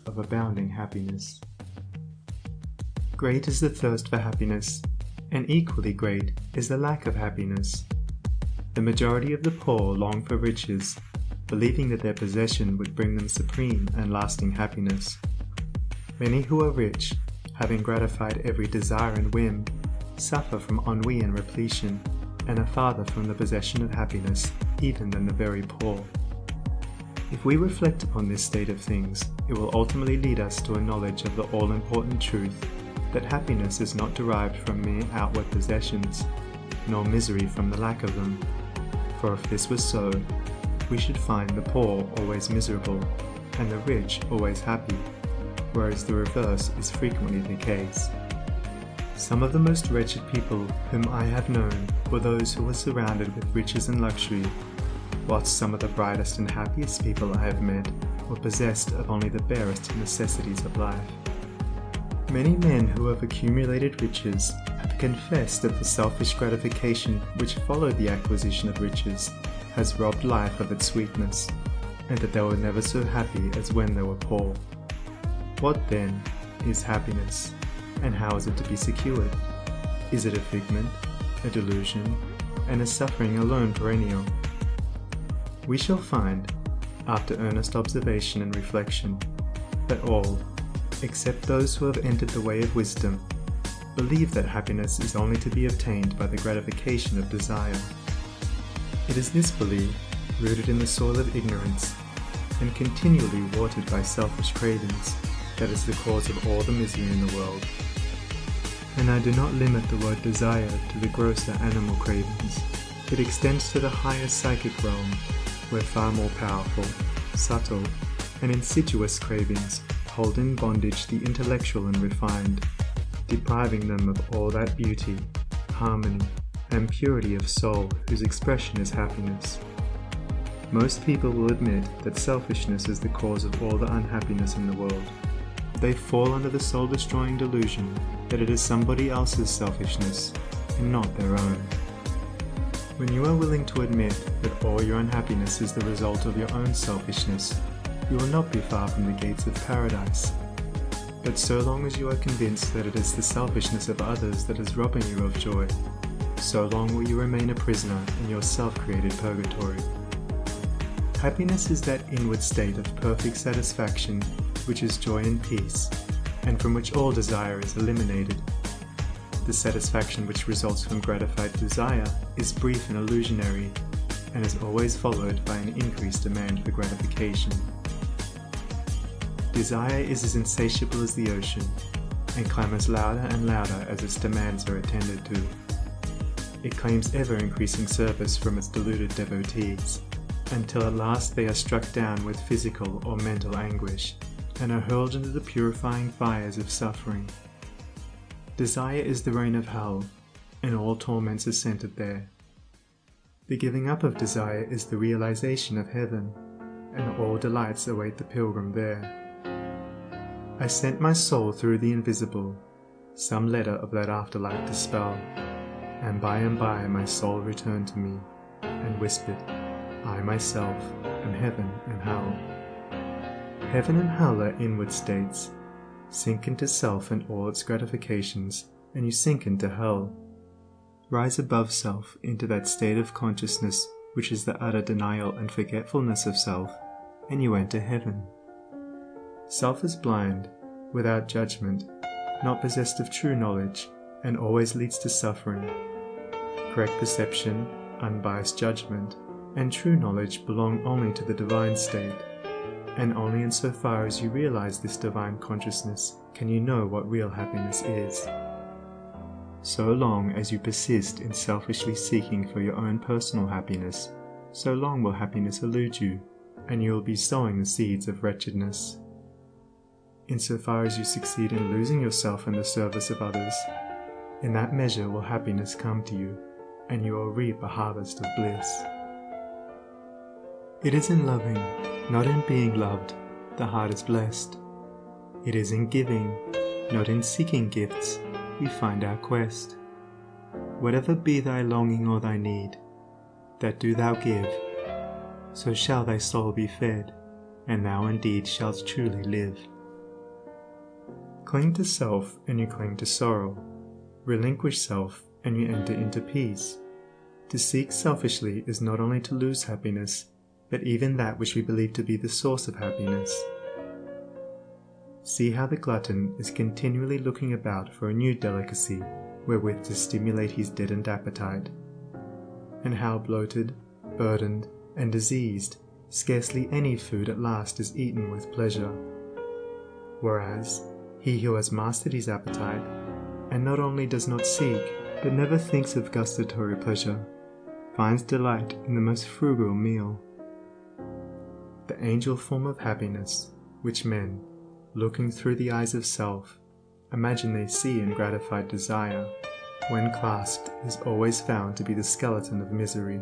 of abounding happiness. Great is the thirst for happiness, and equally great is the lack of happiness. The majority of the poor long for riches, believing that their possession would bring them supreme and lasting happiness. Many who are rich, having gratified every desire and whim, suffer from ennui and repletion, and are farther from the possession of happiness even than the very poor. If we reflect upon this state of things, it will ultimately lead us to a knowledge of the all-important truth that happiness is not derived from mere outward possessions, nor misery from the lack of them. For if this was so, we should find the poor always miserable, and the rich always happy, whereas the reverse is frequently the case. Some of the most wretched people whom I have known were those who were surrounded with riches and luxury, whilst some of the brightest and happiest people I have met were possessed of only the barest necessities of life. Many men who have accumulated riches have confessed that the selfish gratification which followed the acquisition of riches has robbed life of its sweetness, and that they were never so happy as when they were poor. What then is happiness, and how is it to be secured? Is it a figment, a delusion, and is suffering alone perennial? We shall find, after earnest observation and reflection, that all, except those who have entered the way of wisdom, believe that happiness is only to be obtained by the gratification of desire. It is this belief, rooted in the soil of ignorance, and continually watered by selfish cravings, that is the cause of all the misery in the world. And I do not limit the word desire to the grosser animal cravings. It extends to the higher psychic realm, where far more powerful, subtle, and insidious cravings hold in bondage the intellectual and refined, depriving them of all that beauty, harmony, and purity of soul whose expression is happiness. Most people will admit that selfishness is the cause of all the unhappiness in the world. They fall under the soul-destroying delusion that it is somebody else's selfishness and not their own. When you are willing to admit that all your unhappiness is the result of your own selfishness, you will not be far from the gates of paradise. But so long as you are convinced that it is the selfishness of others that is robbing you of joy, so long will you remain a prisoner in your self-created purgatory. Happiness is that inward state of perfect satisfaction which is joy and peace, and from which all desire is eliminated. The satisfaction which results from gratified desire is brief and illusionary, and is always followed by an increased demand for gratification. Desire is as insatiable as the ocean, and clamours louder and louder as its demands are attended to. It claims ever-increasing service from its deluded devotees, until at last they are struck down with physical or mental anguish, and are hurled into the purifying fires of suffering. Desire is the reign of hell, and all torments are centered there. The giving up of desire is the realization of heaven, and all delights await the pilgrim there. I sent my soul through the invisible, some letter of that afterlife to spell, and by my soul returned to me, and whispered, I myself am heaven and hell. Heaven and hell are inward states. Sink into self and all its gratifications, and you sink into hell. Rise above self into that state of consciousness which is the utter denial and forgetfulness of self, and you enter heaven. Self is blind, without judgment, not possessed of true knowledge, and always leads to suffering. Correct perception, unbiased judgment, and true knowledge belong only to the divine state, and only insofar as you realize this divine consciousness can you know what real happiness is. So long as you persist in selfishly seeking for your own personal happiness, so long will happiness elude you, and you will be sowing the seeds of wretchedness. Insofar as you succeed in losing yourself in the service of others, in that measure will happiness come to you, and you will reap a harvest of bliss. It is in loving, not in being loved, the heart is blessed. It is in giving, not in seeking gifts, we find our quest. Whatever be thy longing or thy need, that do thou give, so shall thy soul be fed, and thou indeed shalt truly live. Cling to self and you cling to sorrow. Relinquish self and you enter into peace. To seek selfishly is not only to lose happiness, but even that which we believe to be the source of happiness. See how the glutton is continually looking about for a new delicacy wherewith to stimulate his deadened appetite, and how bloated, burdened, and diseased, scarcely any food at last is eaten with pleasure. Whereas, he who has mastered his appetite, and not only does not seek, but never thinks of gustatory pleasure, finds delight in the most frugal meal. The angel form of happiness, which men, looking through the eyes of self, imagine they see in gratified desire, when clasped is always found to be the skeleton of misery.